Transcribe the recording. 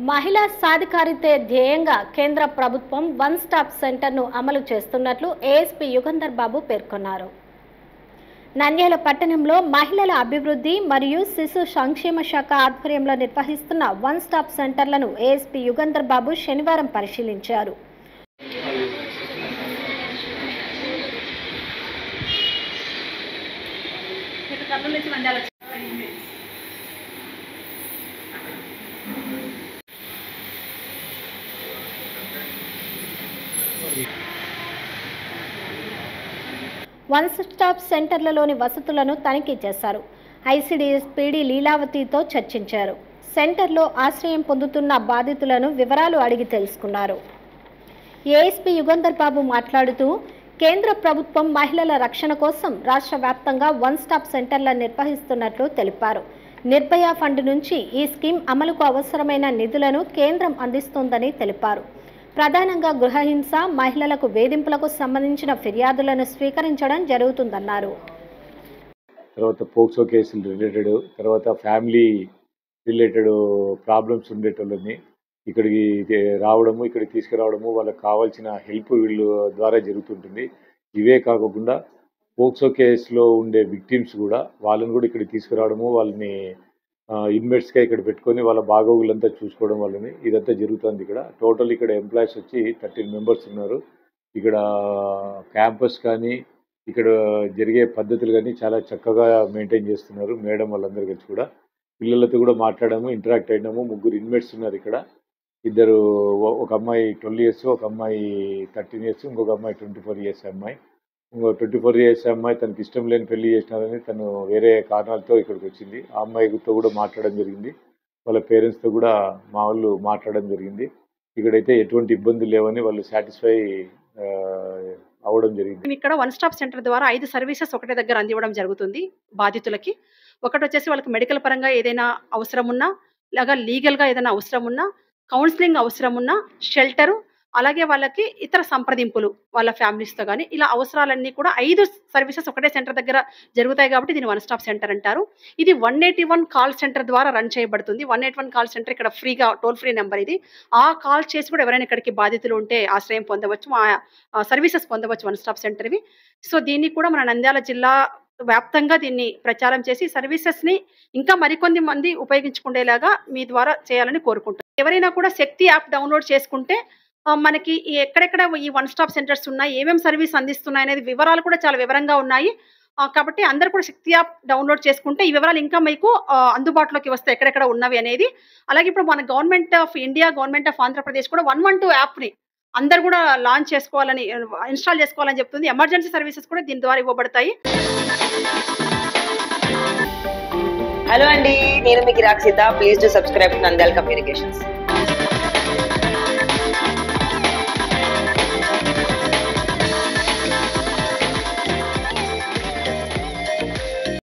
మహిళా సాధికారితే ధ్యేయంగా కేంద్ర ప్రభుత్వం వన్ స్టాప్ సెంటర్ను అమలు చేస్తున్నట్లు ఏఎస్పీ యుగంధర్ బాబు పేర్కొన్నారు. నంద్యాల పట్టణంలో మహిళల అభివృద్ధి మరియు శిశు సంక్షేమ శాఖ ఆధ్వర్యంలో నిర్వహిస్తున్న వన్ స్టాప్ సెంటర్లను ఏఎస్పీ యుగంధర్ బాబు శనివారం పరిశీలించారు. వన్ స్టాప్ సెంటర్లలోని వసతులను తనిఖీ చేశారు. ఐసీడీఎస్ పీడీ లీలావతితో చర్చించారు. సెంటర్లో ఆశ్రయం పొందుతున్న బాధితులను వివరాలు అడిగి తెలుసుకున్నారు. ఏఎస్పీ యుగంధర్ బాబు మాట్లాడుతూ కేంద్ర ప్రభుత్వం మహిళల రక్షణ కోసం రాష్ట్ర వ్యాప్తంగా వన్ స్టాప్ సెంటర్లను నిర్వహిస్తున్నట్లు తెలిపారు. నిర్భయ ఫండ్ నుంచి ఈ స్కీమ్ అమలుకు అవసరమైన నిధులను కేంద్రం అందిస్తోందని తెలిపారు. ప్రధానంగా గృహహింస, మహిళలకు వేధింపులకు సంబంధించిన ఫిర్యాదులను స్వీకరించడం జరుగుతుందన్నారు. తర్వాత పోక్సో కేసులు రిలేటెడ్, తర్వాత ఫ్యామిలీ రిలేటెడ్ ప్రాబ్లమ్స్ ఉండేటోళ్ళని ఇక్కడికి రావడము, ఇక్కడికి తీసుకురావడము, వాళ్ళకి కావాల్సిన హెల్ప్ వీళ్ళు ద్వారా జరుగుతుంటుంది. ఇవే కాకుండా పోక్సో కేసులో ఉండే విక్టిమ్స్ కూడా వాళ్ళని కూడా ఇక్కడికి తీసుకురావడము, వాళ్ళని ఇన్మేట్స్గా ఇక్కడ పెట్టుకొని వాళ్ళ బాగోగులంతా చూసుకోవడం వల్లనే ఇదంతా జరుగుతుంది. ఇక్కడ టోటల్ ఇక్కడ ఎంప్లాయీస్ వచ్చి 13 మెంబర్స్ ఉన్నారు. ఇక్కడ క్యాంపస్ కానీ ఇక్కడ జరిగే పద్ధతులు కానీ చాలా చక్కగా మెయింటైన్ చేస్తున్నారు మేడం వాళ్ళందరూ కలిసి. కూడా పిల్లలతో కూడా మాట్లాడాము, ఇంటరాక్ట్ అయినాము. 3 ఇన్మేట్స్ ఉన్నారు ఇక్కడ. ఇద్దరు, ఒక అమ్మాయి 12 years, ఒక అమ్మాయి 13 years, ఇంకొక అమ్మాయి 24 years అమ్మాయి. ఇంకో 24 years అమ్మాయి తనకి ఇష్టం లేని పెళ్లి చేసినారని తను వేరే కారణాలతో ఇక్కడికి వచ్చింది. ఆ అమ్మాయితో కూడా మాట్లాడడం జరిగింది. వాళ్ళ పేరెంట్స్తో కూడా మా వాళ్ళు మాట్లాడడం జరిగింది. ఇక్కడైతే ఎటువంటి ఇబ్బందులు లేవని వాళ్ళు సాటిస్ఫై అవ్వడం జరిగింది. ఇక్కడ వన్ స్టాప్ సెంటర్ ద్వారా 5 సర్వీసెస్ ఒకటే దగ్గర అందివ్వడం జరుగుతుంది బాధితులకి. ఒకటి వచ్చేసి వాళ్ళకి మెడికల్ పరంగా ఏదైనా అవసరం ఉన్నా, లేదా లీగల్గా ఏదైనా అవసరం ఉన్నా, కౌన్సిలింగ్ అవసరం ఉన్నా, షెల్టరు, అలాగే వాళ్ళకి ఇతర సంప్రదింపులు వాళ్ళ ఫ్యామిలీస్తో కానీ ఇలా అవసరాలన్నీ కూడా 5 సర్వీసెస్ ఒకటే సెంటర్ దగ్గర జరుగుతాయి కాబట్టి దీన్ని వన్ స్టాప్ సెంటర్ అంటారు. ఇది 181 కాల్ సెంటర్ ద్వారా రన్ చేయబడుతుంది. 181 కాల్ సెంటర్ ఇక్కడ ఫ్రీగా టోల్ ఫ్రీ నెంబర్ ఇది. ఆ కాల్ చేసి కూడా ఎవరైనా ఇక్కడికి బాధితులు ఉంటే ఆశ్రయం పొందవచ్చు, సర్వీసెస్ పొందవచ్చు వన్ స్టాప్ సెంటర్వి. సో దీన్ని కూడా మన నంద్యాల జిల్లా వ్యాప్తంగా దీన్ని ప్రచారం చేసి సర్వీసెస్ని ఇంకా మరికొన్ని మంది ఉపయోగించుకునేలాగా మీ ద్వారా చేయాలని కోరుకుంటున్నాను. ఎవరైనా కూడా శక్తి యాప్ డౌన్లోడ్ చేసుకుంటే మనకి ఎక్కడెక్కడ ఈ వన్ స్టాప్ సెంటర్స్ ఉన్నాయి, ఏమేమి సర్వీస్ అందిస్తున్నాయి అనేది వివరాలు కూడా చాలా వివరంగా ఉన్నాయి. కాబట్టి అందరూ కూడా శక్తి యాప్ డౌన్లోడ్ చేసుకుంటే ఈ వివరాలు ఇంకా మీకు అందుబాటులోకి వస్తాయి ఎక్కడెక్కడ ఉన్నవి అనేది. అలాగే ఇప్పుడు మన government of India, government of Andhra Pradesh కూడా 112 యాప్ని అందరు కూడా లాంచ్ చేసుకోవాలని, ఇన్స్టాల్ చేసుకోవాలని చెప్తుంది. ఎమర్జెన్సీ సర్వీసెస్ కూడా దీని ద్వారా ఇవ్వబడతాయి. హలో అండి, నేను మీ కిరాక్ Sita. Please do subscribe to Nandyala communications.